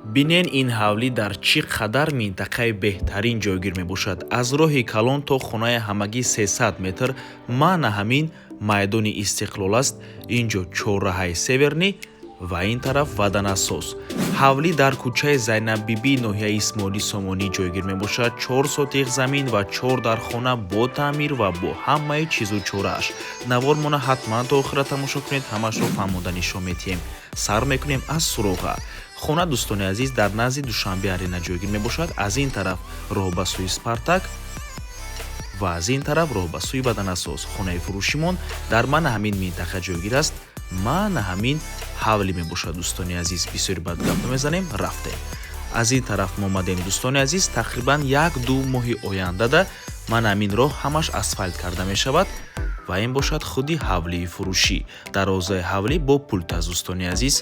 бинен ин ҳавлӣ дар чӣ қадар минтақаи беҳтарин ҷойгир мебошад. Аз роҳи калон то хонаи ҳамагӣ 300 метр маъна ҳамин майдони Истиқлол аст. Инҷо чорраҳаи Севернӣ ва ин тараф ваданасоз. ҳавлӣ дар кӯчаи Зайнаббибӣ ноҳияи Исмоилӣ Сомонӣ ҷойгир мебошад. 4 сотиқ замин ва 4 дар хона бо таъмир ва бо ҳамаи чизу чорааш. навор мона ҳатман то охира тамошо кунед, ҳамашро фаҳмода нишон медиҳем. Сар мекунем аз суроға. хона дӯстони азиз дар назди Душанбе арена ҷойгир мебошад. Аз ин тараф роҳ ба сӯи Спартак ва аз ин тараф роҳ ба сӯи Ваданасоз. хонаи фурӯшимон дар маъна ҳамин минтақа ҷойгир аст. маъна ҳамин ҳавлӣ мебошад. дӯстони азиз, бисёри бад гап намезанем, рафтем. аз ин тараф мо омадем дӯстони азиз, тақрибан 1-2 моҳи ояндада маъна ҳамин роҳ ҳамаш асфальт карда мешавад ва ин бошад худи ҳавлии фурӯшӣ. дарозаи ҳавлӣ бо пулт аст дӯстони азиз.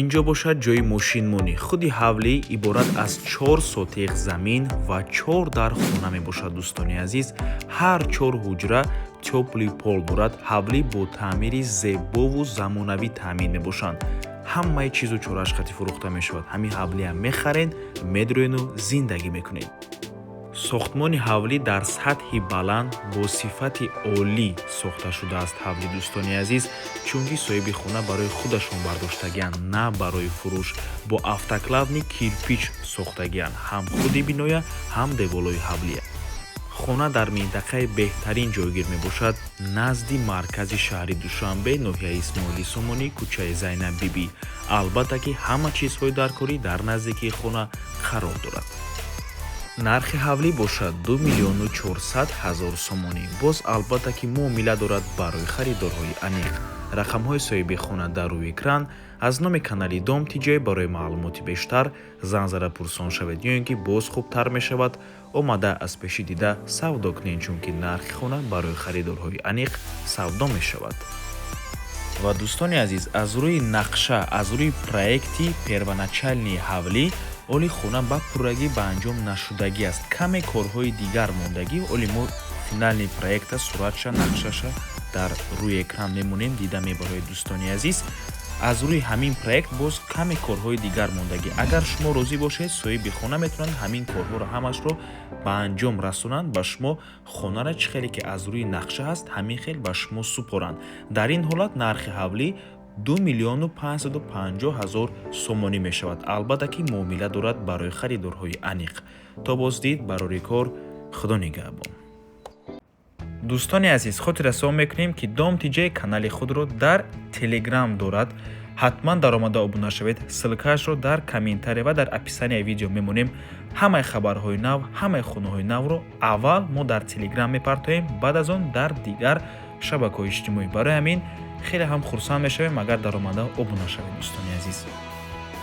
инҷо бошад ҷои мошинмонӣ. худи ҳавлӣ иборат аз 4 сотиқ замин ва 4 дар хона мебошад дӯстони азиз. ҳар 4 ҳуҷра тёплии пол дорад. ҳавлӣ бо таъмири зебову замонавӣ таъмин мебошанд. ҳамаи чизу чорааш хати фурӯхта мешавад. ҳамин ҳавлиам мехарен, медроену зиндагӣ мекунед. сохтмони ҳавлӣ дар сатҳи баланд бо сифати олӣ сохта шудааст. ҳавлӣ дӯстони азиз, чунки соҳиби хона барои худашон бардоштагианд, на барои фурӯш. бо автоклавни кирпич сохтагианд. ҳам худи биноя, ҳам деволои ҳавлия. хона дар минтақаи беҳтарин ҷойгир мебошад, назди маркази шаҳри Душанбе, ноҳияи Исмоилӣ Сомонӣ, кӯчаи Зайнаббибӣ. албатта ки ҳама чизҳои даркорӣ дар наздикии хона қарор дорад. нархи ҳавлӣ бошад 2 миллиону 400 ҳазор сомонӣ. боз албатта ки муомила дорад барои харидорҳои аниқ. рақамҳои соҳиби хона дар рӯи экран. аз номи канали Дом Тиҷой барои маълумоти бештар занзара пурсон шавед, ё ин ки боз хубтар мешавад омада аз пеши дида савдо кунед, чунки нархи хона барои харидорҳои аниқ савдо мешавад. ва дӯстони азиз, аз рӯи нақша, аз рӯи проекти первоначални ҳавлӣ оли хона ба пуррагӣ ба анҷом нашудагӣ аст. каме корҳои дигар мондагӣ. оли мо финални проекта суратша, нақшаша дар рӯи экран мемонем, дида мебароед дӯстони азиз. аз рӯи ҳамин проект боз каме корҳои дигар мондагӣ. агар шумо розӣ бошед, соҳиби хона метавонанд ҳамин корҳоро ҳамашро ба анҷом расонанд. ба шумо хонара чӣ хеле ки аз рӯи нақша ҳаст, ҳамин хел ба шумо супоранд. дар ин ҳолат нархи ҳавлӣ 2 миллиону 550 ҳазор сомонӣ мешавад. албатта ки муомила дорад барои харидорҳои аниқ. то боздид, барори кор, худо нигаҳбон. дӯстони азиз, хотиррасон мекунем ки Дом Тиҷой канали худро дар Телеграм дорад. ҳатман даромада обуна шавед. ссилкаашро дар комментария ва дар описанияи видео мемонем. ҳамаи хабарҳои нав, ҳамаи хонаҳои навро аввал мо дар Телеграм мепартоем, баъд аз он дар дигар шабакаҳои иҷтимоӣ. барои ҳамин хеле ҳам хурсанд мешавем агар даромада обуна шавед дӯстони азиз.